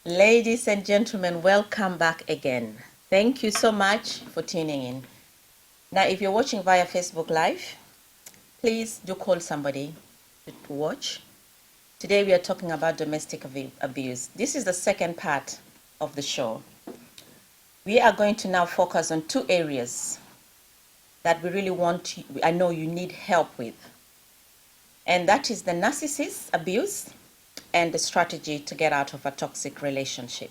Ladies and gentlemen, welcome back again. Thank you so much for tuning in. Now, if you're watching via Facebook Live, please do call somebody to watch. Today we are talking about domestic abuse. This is the second part of the show. We are going to now focus on two areas that we really I know you need help with. And that is the narcissist abuse and the strategy to get out of a toxic relationship.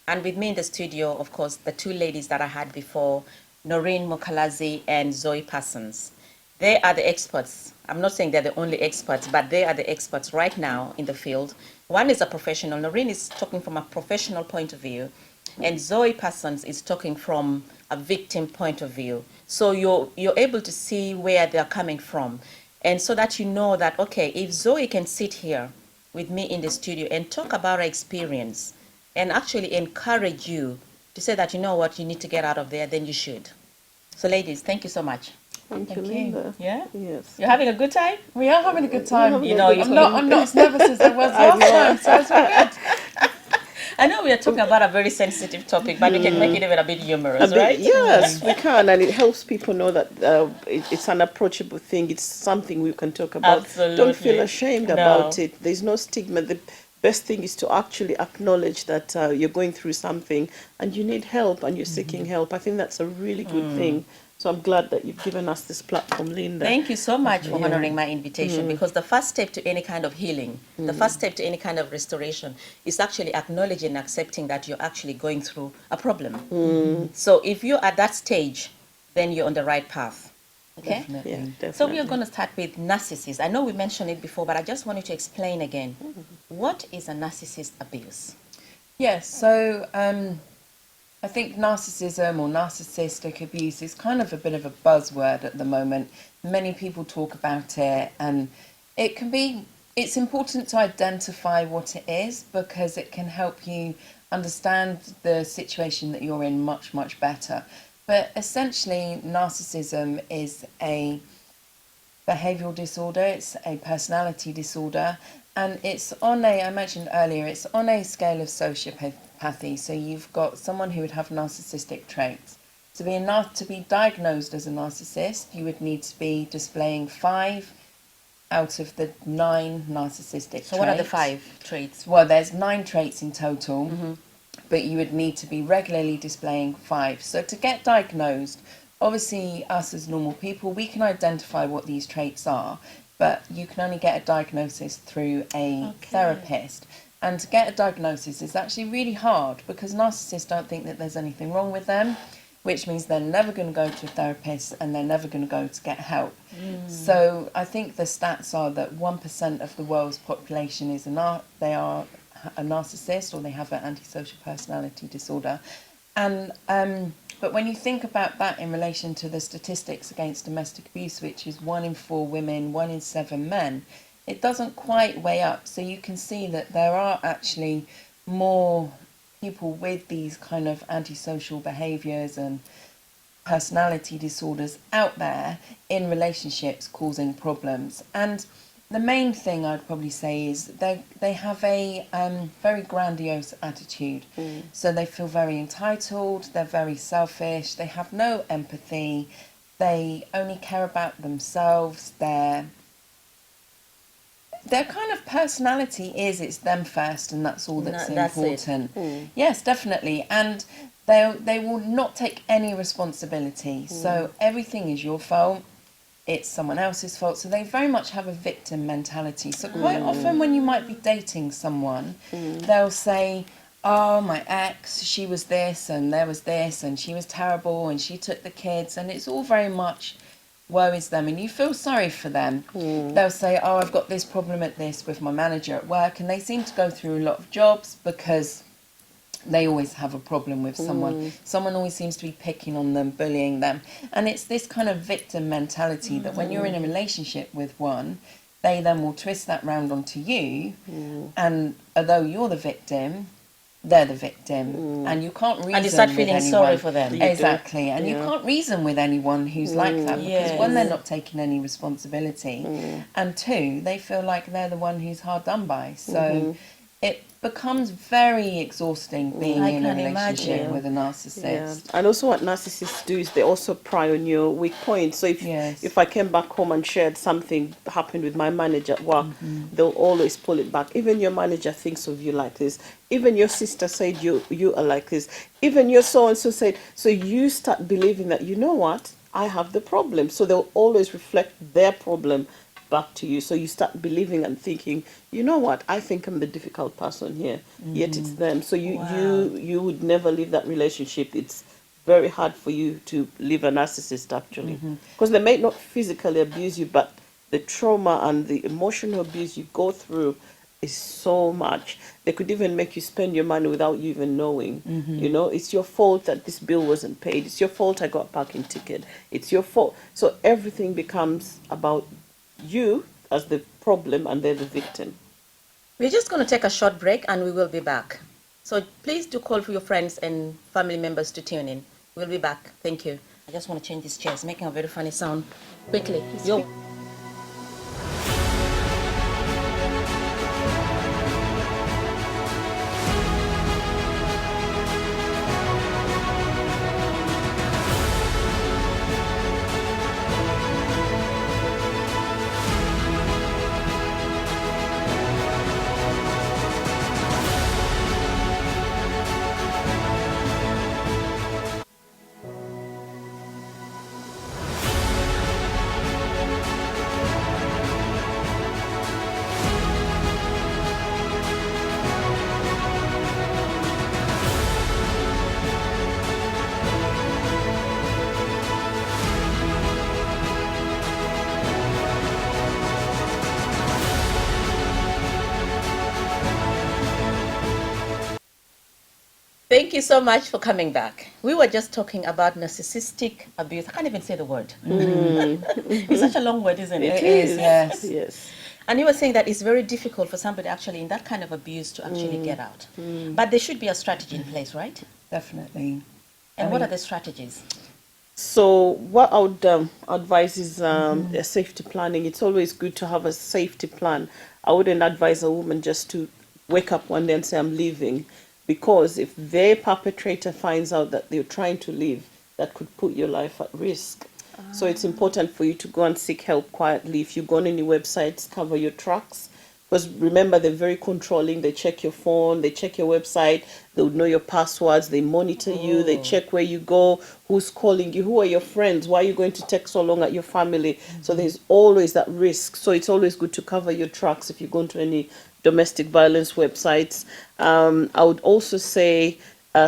And with me in the studio, of course, the two ladies that I had before, Noreen Mukalazi and Zoe Parsons. They are the experts. I'm not saying they're the only experts, but they are the experts right now in the field. One is a professional. Noreen is talking from a professional point of view, and Zoe Parsons is talking from a victim point of view. So you're able to see where they're coming from. And so that you know that, okay, if Zoe can sit here with me in the studio and talk about her experience and actually encourage you to say that, you know what, you need to get out of there, then you should. So ladies, thank you so much. Thank you, Linda. Yeah? Yes. You're having a good time? We are having a good time. I'm not as nervous as I was last time, so it's all good. I know we are talking about a very sensitive topic, but we can make it even a bit humorous, right? Yes, we can, and it helps people know that it's an approachable thing. It's something we can talk about. Absolutely. Don't feel ashamed about it. There's no stigma. The best thing is to actually acknowledge that you're going through something and you need help and you're seeking help. I think that's a really good thing. So I'm glad that you've given us this platform, Linda. Thank you so much for honoring my invitation, because the first step to any kind of healing, the first step to any kind of restoration is actually acknowledging and accepting that you're actually going through a problem. So if you're at that stage, then you're on the right path. Okay? Definitely. Yeah, definitely. So we are going to start with narcissists. I know we mentioned it before, but I just wanted to explain again. What is a narcissist abuse? Yes, so I think narcissism or narcissistic abuse is kind of a bit of a buzzword at the moment. Many people talk about it, and it's important to identify what it is, because it can help you understand the situation that you're in much, much better. But essentially, narcissism is a behavioral disorder, it's a personality disorder, and I mentioned earlier, it's on a scale of sociopathy. So you've got someone who would have narcissistic traits. To be diagnosed as a narcissist, you would need to be displaying 5 out of the 9 narcissistic traits. So what are the 5 traits? Well, there's 9 traits in total, but you would need to be regularly displaying 5. So to get diagnosed, obviously us as normal people, we can identify what these traits are, but you can only get a diagnosis through a therapist. And to get a diagnosis is actually really hard, because narcissists don't think that there's anything wrong with them, which means they're never going to go to a therapist and they're never going to go to get help. So I think the stats are that 1% of the world's population they are a narcissist, or they have an antisocial personality disorder. And but when you think about that in relation to the statistics against domestic abuse, which is 1 in 4 women, 1 in 7 men, it doesn't quite weigh up. So you can see that there are actually more people with these kind of antisocial behaviours and personality disorders out there in relationships causing problems. And the main thing I'd probably say is they have a very grandiose attitude. So they feel very entitled, they're very selfish, they have no empathy, they only care about themselves, their kind of personality is it's them first, and that's all that's important. Yes, definitely. And they will not take any responsibility. So everything is your fault. It's someone else's fault. So they very much have a victim mentality. So quite often when you might be dating someone, they'll say, oh, my ex, she was this and there was this and she was terrible and she took the kids, and it's all very much worries them and you feel sorry for them. They'll say, oh, I've got this problem at this with my manager at work, and they seem to go through a lot of jobs because they always have a problem with someone. Someone always seems to be picking on them, bullying them. And it's this kind of victim mentality that when you're in a relationship with one, they then will twist that round onto you. And although you're the victim, they're the victim. And you can't reason And you start with feeling anyone. sorry for them. Exactly. And you can't reason with anyone who's like that, because one, they're not taking any responsibility. And 2, they feel like they're the one who's hard done by. So it becomes very exhausting being I in a can relationship imagine. with a narcissist. And also what narcissists do is they also pry on your weak points. So Yes. if I came back home and shared something happened with my manager at work, they'll always pull it back. Even your manager thinks of you like this. Even your sister said you are like this. Even your so and so said. So you start believing that, you know what, I have the problem. So they'll always reflect their problem back to you. So you start believing and thinking, you know what, I think I'm the difficult person here, yet it's them. So you would never leave that relationship. It's very hard for you to leave a narcissist, actually, because they may not physically abuse you, but the trauma and the emotional abuse you go through is so much. They could even make you spend your money without you even knowing. You know, it's your fault that this bill wasn't paid. It's your fault I got a parking ticket. It's your fault. So everything becomes about you as the problem and they're the victim. We're just going to take a short break and we will be back. So please do call for your friends and family members to tune in. We'll be back. Thank you. I just want to change these chairs, making a very funny sound. Quickly. Yo. Thank you so much for coming back. We were just talking about narcissistic abuse. I can't even say the word. It's such a long word, isn't it? It is, yes. Yes. And you were saying that it's very difficult for somebody actually in that kind of abuse to actually get out. But there should be a strategy in place, right? Definitely. And what are the strategies? So what I would advise is a safety planning. It's always good to have a safety plan. I wouldn't advise a woman just to wake up one day and say, I'm leaving. Because if their perpetrator finds out that they're trying to leave, that could put your life at risk. So it's important for you to go and seek help quietly. If you go on any websites, cover your tracks. Because remember, they're very controlling. They check your phone, they check your website, they would know your passwords, they monitor you, they check where you go, who's calling you, who are your friends, why are you going to text so long at your family. So there's always that risk. So it's always good to cover your tracks if you go into any domestic violence websites. I would also say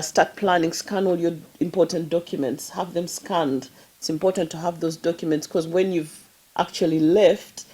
start planning, scan all your important documents, have them scanned. It's important to have those documents because when you've actually left,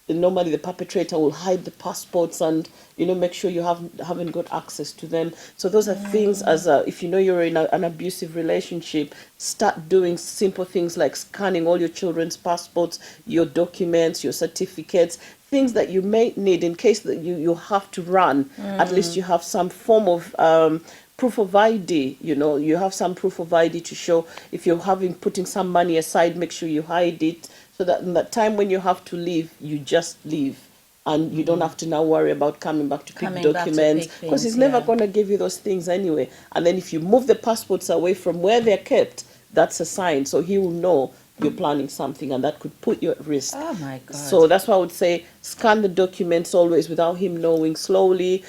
normally the perpetrator will hide the passports and make sure you haven't got access to them. So those are things as if you know you're in an abusive relationship, start doing simple things like scanning all your children's passports, your documents, your certificates, things that you may need in case that you have to run. At least you have some form of proof of ID. You have some proof of ID to show. If you're putting some money aside, make sure you hide it so that in that time when you have to leave, you just leave and you don't have to now worry about coming back to pick documents because he's never going to give you those things anyway. And then if you move the passports away from where they're kept, that's a sign. So he will know you're planning something and that could put you at risk. Oh my God. So that's why I would say scan the documents always without him knowing, slowly,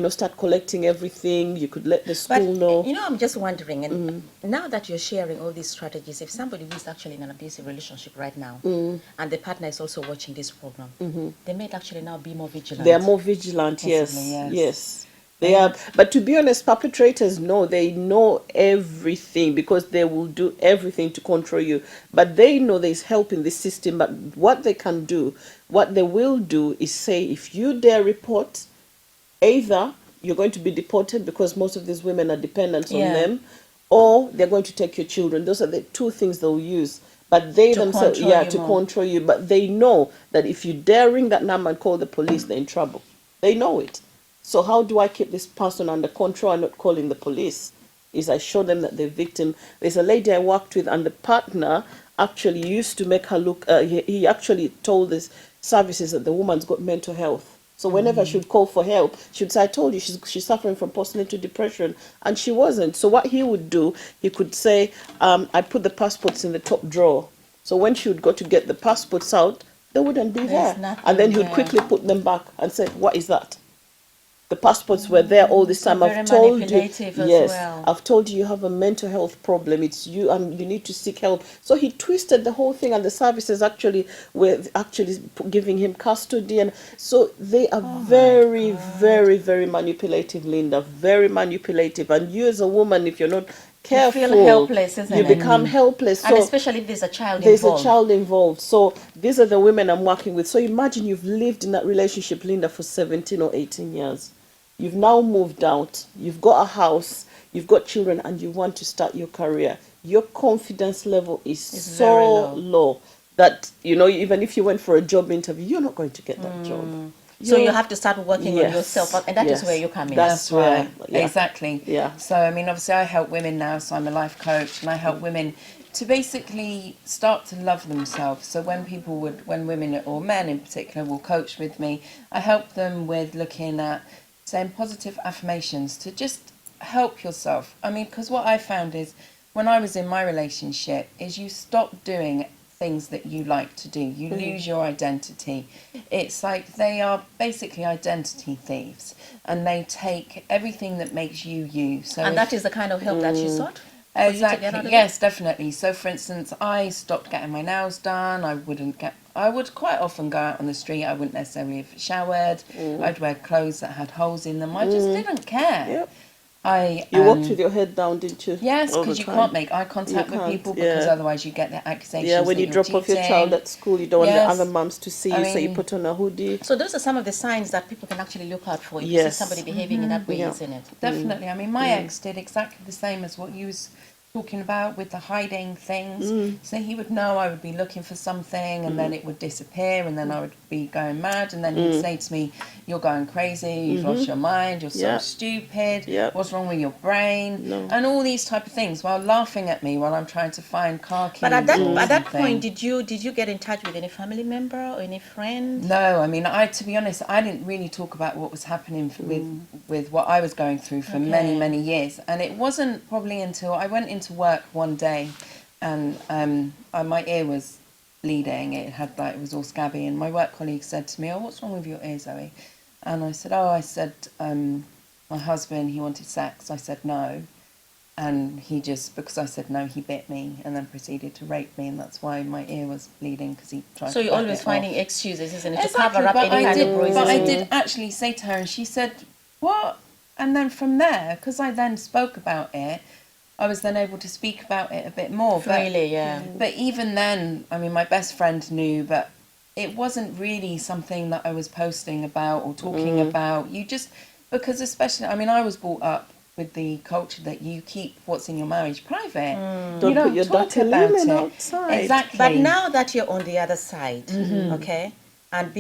start collecting everything. You could let the school know. I'm just wondering, and now that you're sharing all these strategies, if somebody who is actually in an abusive relationship right now, and the partner is also watching this program, they may actually now be more vigilant. They are more vigilant, yes. They are, but to be honest, perpetrators they know everything because they will do everything to control you. But they know there's help in the system. But what they will do is say, if you dare report, either you're going to be deported because most of these women are dependent on them, or they're going to take your children. Those are the two things they'll use. But they themselves, to control you. But they know that if you dare ring that number and call the police, they're in trouble. They know it. So how do I keep this person under control and not calling the police? Is I show them that they're victim. There's a lady I worked with, and the partner actually used to make her look. He actually told the services that the woman's got mental health. So whenever she would call for help, she would say, I told you she's suffering from postnatal depression. And she wasn't. So what he would do, he could say, I put the passports in the top drawer. So when she would go to get the passports out, they wouldn't be There's there. nothing And then he would there. quickly put them back and say, what is that? The passports were there all this So time. very I've told you, manipulative as yes, well. I've told you have a mental health problem. It's you, and you need to seek help. So he twisted the whole thing, and the services actually were actually giving him custody, and so they are very, very, very manipulative, Linda. Very manipulative, and you as a woman, if you're not careful, You feel helpless, isn't you it? become helpless. And So especially if there's a child there's involved. a child involved. So these are the women I'm working with. So imagine you've lived in that relationship, Linda, for 17 or 18 years. You've now moved out. You've got a house. You've got children, and you want to start your career. Your confidence level is It's so very low. low that, you know, even if you went for a job interview, you're not going to get that job. So you You're- have to start working Yes, on yourself, and that is yes. where you come in. That's Right, yeah. exactly. Yeah. So, I mean, obviously, I help women now, so I'm a life coach, and I help women to basically start to love themselves. So, when women or men in particular will coach with me, I help them with looking at saying positive affirmations to just help yourself. I mean, because what I found is when I was in my relationship, is you stop doing things that you like to do. You lose your identity. It's like they are basically identity thieves, and they take everything that makes you you. So And if- that is the kind of help that you sought? for you to get out Exactly. of it? Yes, definitely. So, for instance, I stopped getting my nails done. I would quite often go out on the street. I wouldn't necessarily have showered. I'd wear clothes that had holes in them. I just didn't care. Yep. I You walked with your head down, didn't you? Yes, all the because you time? can't make eye contact You with can't, people because yeah. otherwise you get the accusations. Yeah, when that you you're drop off your child cheating. at school, you don't want Yes. the other mums to see you, I so you mean- put on a hoodie. So those are some of the signs that people can actually look out for if you Yes. see somebody behaving in that way, Yeah. isn't it? Definitely. I mean, my ex did exactly the same as what you was talking about with the hiding things. So he would know I would be looking for something, and then it would disappear, and then I would be going mad, and then he'd say to me, "You're going crazy. You've lost your mind. You're so Yeah. stupid. Yeah. What's wrong with your brain?" No. And all these type of things while laughing at me while I'm trying to find car keys. But at or that something. point, did you get in touch with any family member or any friend? No, I mean, to be honest, I didn't really talk about what was happening with what I was going through for many, Okay. many years. And it wasn't probably until I went into work one day and my ear was bleeding. It was all scabby. And my work colleague said to me, "Oh, what's wrong with your ear, Zoe?" And I said, my husband, he wanted sex. I said no. And because I said no, he bit me and then proceeded to rape me. And that's why my ear was bleeding, because he tried So to you're bite always it finding off. excuses, isn't it, to Exactly, cover up but any I kind did, of bruises? But I did actually say to her, and she said, "What?" And then from there, because I then spoke about it, I was then able to speak about it a bit more. Freely, yeah. But even then, I mean, my best friend knew, but it wasn't really something that I was posting about or talking about. Because especially, I mean, I was brought up with the culture that you keep what's in your marriage private. Don't You put your talk dirty about linen it. outside. Exactly. But now that you're on the other side, okay, and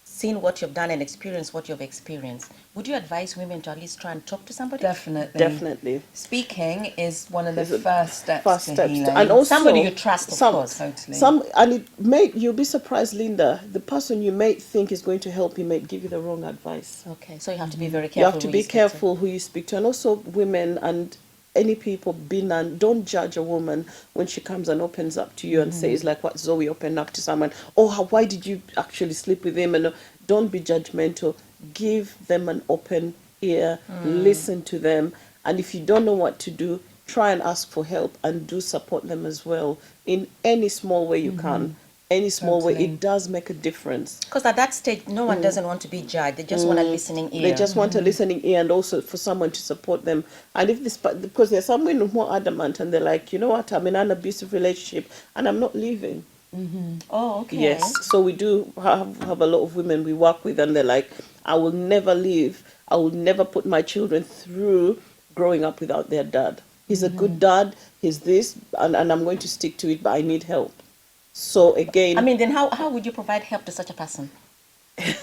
seeing what you've done and experienced what you've experienced, would you advise women to at least try and talk to somebody? Definitely. Definitely. Speaking is one of the Is it first steps First to steps. healing. And also, Somebody you trust, of course. Totally. And you'll be surprised, Linda, the person you may think is going to help you may give you the wrong advice. Okay, so you have to be very careful. You have to who be speak to. careful who you speak to, and also women and any people don't judge a woman when she comes and opens up to you and says like what Zoe opened up to someone. Why did you actually sleep with him? And don't be judgmental. Give them an open ear. Listen to them, and if you don't know what to do, try and ask for help and do support them as well in any small way you can. Any small way, Totally. it does make a difference. Because at that stage, no one doesn't want to be judged. They just want a listening ear. They just want a listening ear, and also for someone to support them. And if because there's some women who are adamant and they're like, you know what, I'm in an abusive relationship and I'm not leaving. Oh, okay. Yes. So we do have a lot of women we work with, and they're like, I will never leave. I will never put my children through growing up without their dad. He's a good dad. He's this, and I'm going to stick to it, but I need help. So again, I mean, then how would you provide help to such a person?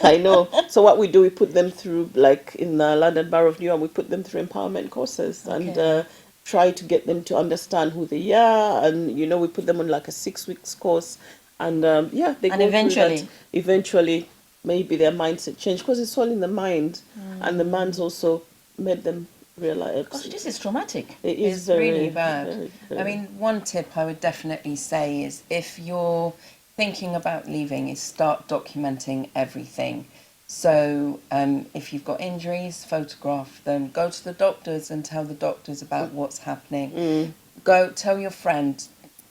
I know. So what we do, we put them through, like in the London Borough of Newham, we put them through empowerment courses and try to get them to understand who they are. And, we put them on like a 6 weeks course. And they And go eventually? through that. Eventually, maybe their mindset changed, because it's all in the mind, and the man's also made them realize Gosh, this is traumatic. it is It's very, really bad. very, I very- mean, one tip I would definitely say is if you're thinking about leaving, is start documenting everything. So if you've got injuries, photograph them. Go to the doctors and tell the doctors about what's happening. Go tell your friend,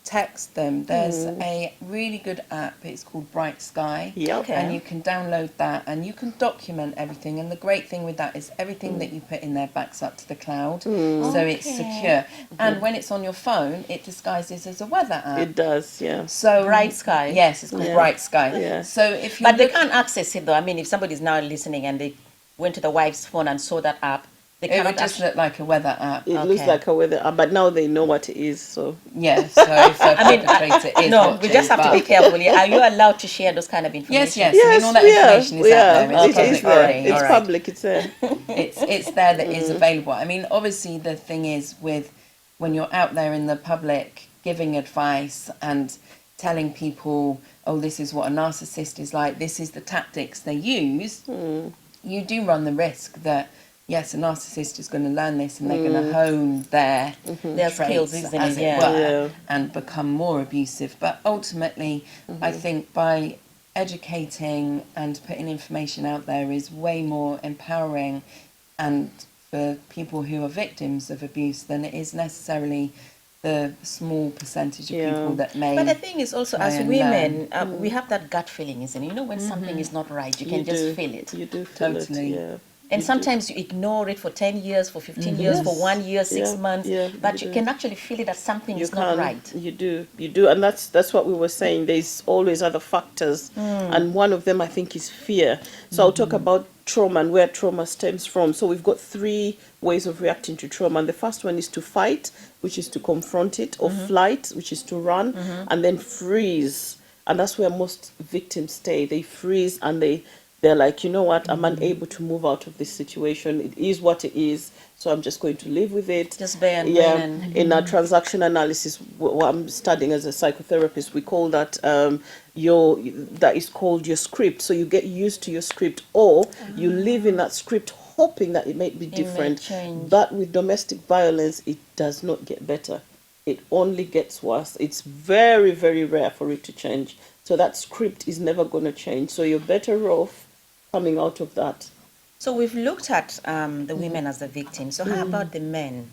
text them. There's a really good app. It's called Bright Sky. Yeah. Okay. And you can download that and you can document everything. And the great thing with that is everything that you put in there backs up to the cloud. So it's Okay. secure. And when it's on your phone, it disguises as a weather app. It does, yeah. So Bright Sky? Yes, it's called Yeah. Bright Sky. Yeah. So if you But they can't access it though. I mean, if somebody's now listening and they went to the wife's phone and saw that app, they it would cannot just actually. look like a weather app. It looks Okay. like a weather app, but now they know what it is, so Yeah, so if a perpetrator is No, we watching, just have to but- be careful. Are you allowed to share those kind of information? Yes, yes. I mean, all that information is out there. It's It public is there. already. It's Alright. public. It's there. It's there that is available. I mean, obviously the thing is with when you're out there in the public giving advice and telling people, oh, this is what a narcissist is like, this is the tactics they use, you do run the risk that yes, a narcissist is going to learn this and they're going to hone their Their skills, traits, isn't as it? it Yeah. were, Yeah. and become more abusive. But ultimately, I think by educating and putting information out there is way more empowering and for people who are victims of abuse than it is necessarily the small percentage of Yeah. people that may. But the thing is also, try as and women, we have that gut feeling, isn't it? You know, when something is not right, you can You just do. feel it. You do feel Totally. it, yeah. And You do. sometimes you ignore it for 10 years, for 15 years, for Yes. 1 year, 6 Yeah, months. yeah, But you you do. can actually feel it that something You is not can, right. you do, and that's what we were saying. There's always other factors, and one of them I think is fear. So I'll talk about trauma and where trauma stems from. So we've got 3 ways of reacting to trauma, and the first one is to fight, which is to confront it, or flight, which is to run, and then freeze, and that's where most victims stay. They freeze and they're like, you know what, I'm unable to move out of this situation. It is what it is, so I'm just going to live with it. Just bear and Yeah, grin and- in our transaction analysis, what I'm studying as a psychotherapist, we call that that is called your script. So you get used to your script, or you live in that script hoping that it may be different. change. But with domestic violence, it does not get better. It only gets worse. It's very, very rare for it to change. So that script is never going to change. So you're better off coming out of that. So we've looked at the women as the victims. So how about the men?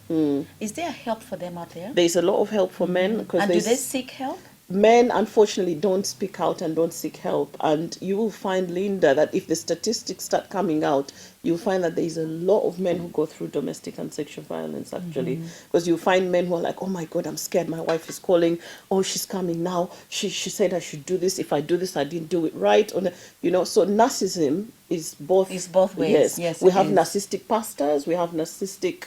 Is there help for them out there? There's a lot of help for men, because And do they seek help? men unfortunately don't speak out and don't seek help, and you will find, Linda, that if the statistics start coming out, you'll find that there's a lot of men who go through domestic and sexual violence, actually, because you find men who are like, oh my god, I'm scared, my wife is calling, oh, she's coming now, she said I should do this, if I do this I didn't do it right, or so narcissism is both. It's both ways. Yes, We it have is. narcissistic pastors, we have narcissistic.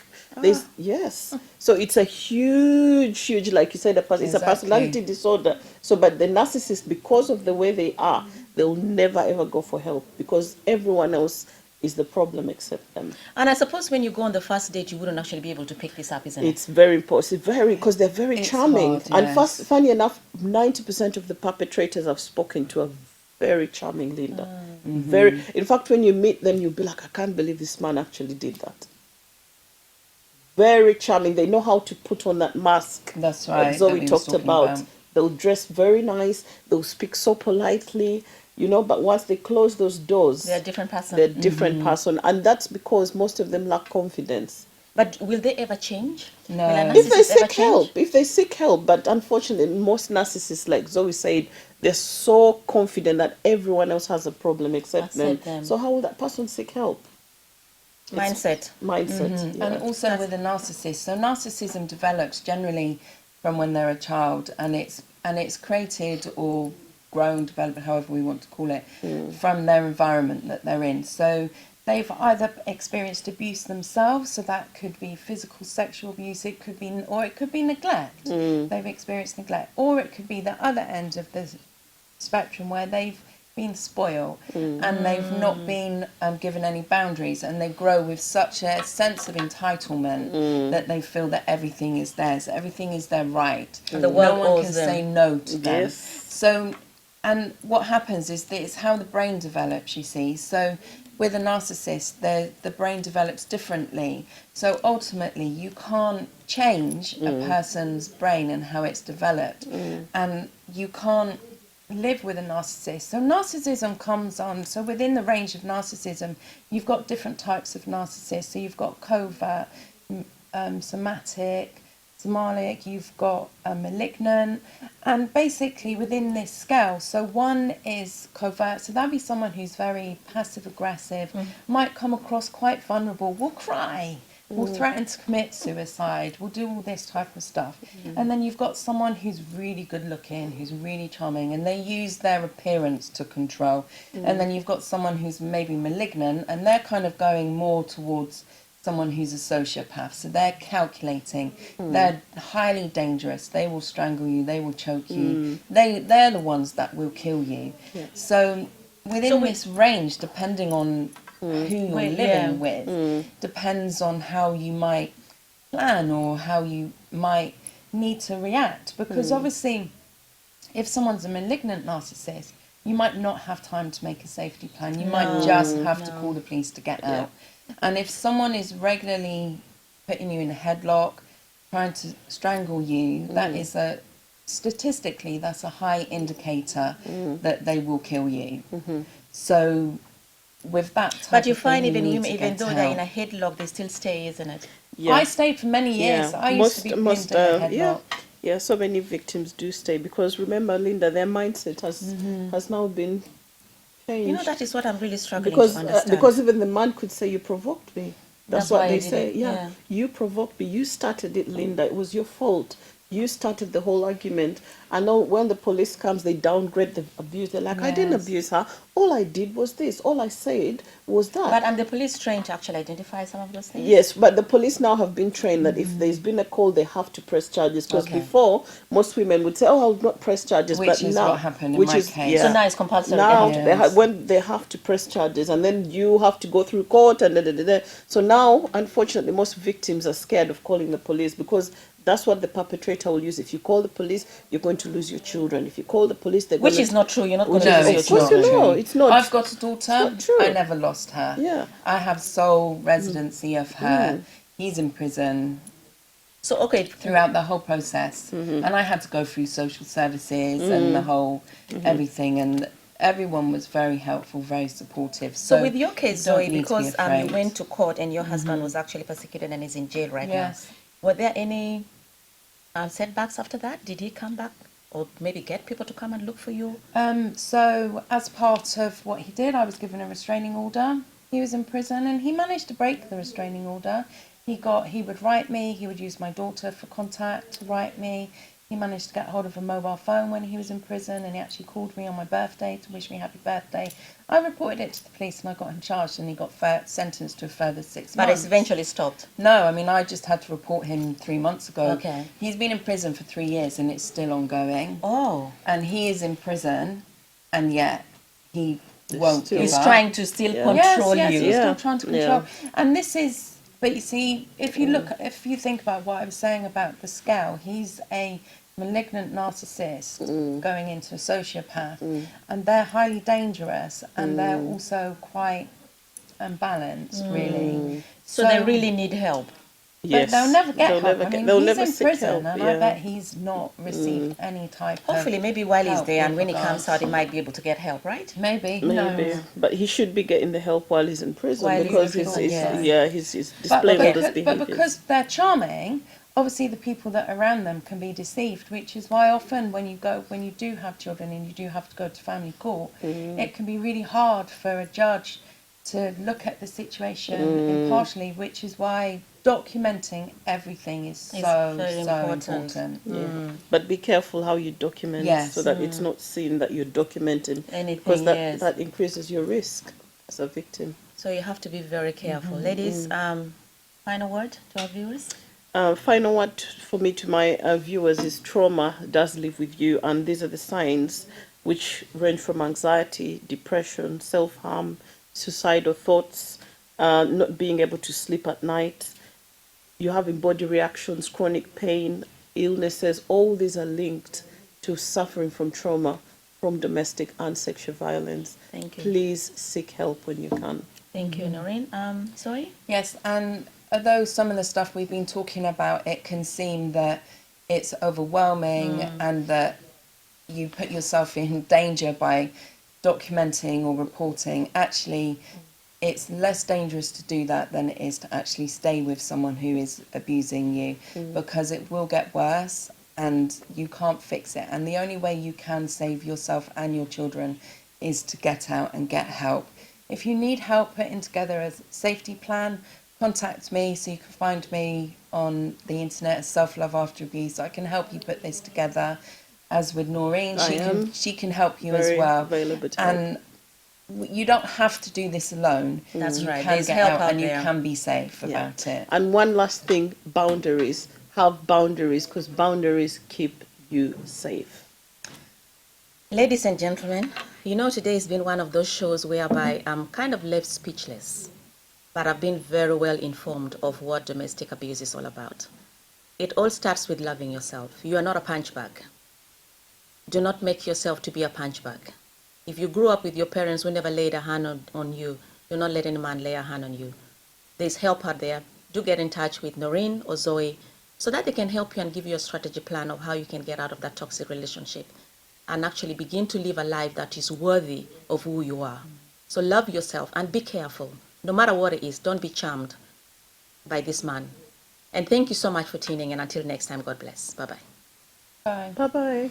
Yes. So it's a huge, like you said, it's a Exactly. personality disorder. So, but the narcissist, because of the way they are, they'll never ever go for help, because everyone else is the problem except them. And I suppose when you go on the first date, you wouldn't actually be able to pick this up, isn't it? It's very important, because they're very It's charming. hard, And yes. funny enough, 90% of the perpetrators I've spoken to are very charming, Linda. Very. In fact, when you meet them, you'll be like, I can't believe this man actually did that. Very charming. They know how to put on that mask. That's that right, that Zoe we was talked talking about. about. They'll dress very nice. They'll speak so politely, but once they close those doors, They're a different person. they're a different person. And that's because most of them lack confidence. But will they ever change? No. Will a If they narcissist ever seek help, but unfortunately, most narcissists, like Zoe said, they're so confident that everyone else has a problem except Except them. them. So how will that person seek help? Mindset. Mindset. Yeah. And also with a narcissist, so narcissism develops generally from when they're a child, and it's created or grown, developed, however we want to call it, from their environment that they're in. So they've either experienced abuse themselves, so that could be physical, sexual abuse, it could be neglect. They've experienced neglect, or it could be the other end of the spectrum where they've been spoiled and they've not been given any boundaries, and they grow with such a sense of entitlement that they feel that everything is theirs, everything is their right. And the world no one owes can them. say no to them. Yes. So And what happens is that it's how the brain develops, you see. So with a narcissist, the brain develops differently. So ultimately, you can't change a person's brain and how it's developed. And you can't live with a narcissist. So narcissism comes on. So within the range of narcissism, you've got different types of narcissists. So you've got covert, somatic, somatic, you've got a malignant, and basically within this scale, so one is covert, so that'd be someone who's very passive aggressive, might come across quite vulnerable, will cry, will threaten to commit suicide, will do all this type of stuff. And then you've got someone who's really good looking, who's really charming, and they use their appearance to control. And then you've got someone who's maybe malignant, and they're kind of going more towards someone who's a sociopath. So they're calculating, they're highly dangerous, they will strangle you, they will choke you, they're the ones that will kill you. So within this range, depending on who you're living with, depends on how you might plan or how you might need to react. Because obviously, if someone's a malignant narcissist, you might not have time to make a safety plan. You might just have to call the police to get out. And if someone is regularly putting you in a headlock, trying to strangle you, that is statistically, that's a high indicator that they will kill you. So with that type But you of thing, find you even need women, to even get though they're in a help. headlock, they still stay, isn't it? I stayed for many years. I used to be pinned in a headlock. Yeah, so many victims do stay because remember, Linda, their mindset has now been changed. You know, that is what I'm really struggling because to understand. because even the man could say, you provoked me. That's what why they I did say. it. Yeah, you provoked me. You started it, Linda. It was your fault. You started the whole argument. And now when the police comes, they downgrade the abuse. They're like, I didn't abuse her. All I did was this. All I said was that. But the police trained to actually identify some of those things? Yes, but the police now have been trained that if there's been a call, they have to press charges. Because before, most women would say, "Oh, I'll not press charges." Which but is now, what happened in my case. So now it's compulsory. Now they have to- they when they have to press charges, and then you have to go through court and da, da, da, da. So now, unfortunately, most victims are scared of calling the police because that's what the perpetrator will use. If you call the police, you're going to lose your children. If you call the police, they're Which going is not true. You're not going Which to is- lose of your course children. you know, it's not. I've got a daughter. not true. I never lost her. Yeah. I have sole residency of her. He's in prison So, okay. throughout the whole process. And I had to go through social services and the whole everything. And everyone was very helpful, very supportive. So with your case, you don't Zoe, need to be because you afraid. went to court and your husband was actually persecuted and is in jail right Yes. now, were there any setbacks after that? Did he come back or maybe get people to come and look for you? So as part of what he did, I was given a restraining order. He was in prison and he managed to break the restraining order. He would write me, he would use my daughter for contact to write me. He managed to get hold of a mobile phone when he was in prison and he actually called me on my birthday to wish me happy birthday. I reported it to the police and I got him charged and he got sentenced to a further 6 But months. it's eventually stopped. No, I mean, I just had to report him 3 months ago. Okay. He's been in prison for 3 years and it's still ongoing. Oh. And he is in prison and yet he won't still- give He's up. trying to still Yeah. control yes, you. he's Yeah. still trying to control. And this is, but you see, if you think about what I was saying about the scale, he's a malignant narcissist going into a sociopath, and they're highly dangerous, and they're also quite unbalanced, really. So they really need help. But they'll never get help. I mean, they'll he's never in seek prison, help, and I bet he's not received any type of Hopefully, maybe while he's help there and with when he regards comes out, he to- might be able to get help, right? Maybe, who Maybe, knows? but he should be getting the help while he's in prison While he's because in prison, he's But, displaying all those but behaviors. because they're charming, obviously the people that are around them can be deceived, which is why often when you do have children and you do have to go to family court, it can be really hard for a judge to look at the situation impartially, which is why documenting everything is so very important. But be careful how you document Yes. so that it's not seen that you're documenting Anything, because yes. that increases your risk as a victim. So you have to be very careful. Ladies, final word to our viewers? Final word for me to my viewers is trauma does live with you, and these are the signs which range from anxiety, depression, self-harm, suicidal thoughts, not being able to sleep at night. You having body reactions, chronic pain, illnesses. All these are linked to suffering from trauma. from domestic and sexual violence. Thank you. Please seek help when you can. Thank you, Noreen. Sorry? Yes, and although some of the stuff we've been talking about, it can seem that it's overwhelming and that you put yourself in danger by documenting or reporting. Actually, it's less dangerous to do that than it is to actually stay with someone who is abusing you, because it will get worse and you can't fix it. And the only way you can save yourself and your children is to get out and get help. If you need help putting together a safety plan, contact me. So you can find me on the internet as Self Love After Abuse. I can help you put this together. As with Noreen, she can help you as well. Available to help. And you don't have to do this alone. That's right. You can There's get help out out and you there. can be safe about it. And one last thing, boundaries. Have boundaries, because boundaries keep you safe. Ladies and gentlemen, you know, today has been one of those shows whereby I'm kind of left speechless, but I've been very well informed of what domestic abuse is all about. It all starts with loving yourself. You are not a punch bag. Do not make yourself to be a punch bag. If you grew up with your parents who never laid a hand on you, do not let any man lay a hand on you. There's help out there. Do get in touch with Noreen or Zoe so that they can help you and give you a strategy plan of how you can get out of that toxic relationship and actually begin to live a life that is worthy of who you are. So love yourself and be careful. No matter what it is, don't be charmed by this man. And thank you so much for tuning in. Until next time, God bless. Bye-bye. Bye. Bye-bye.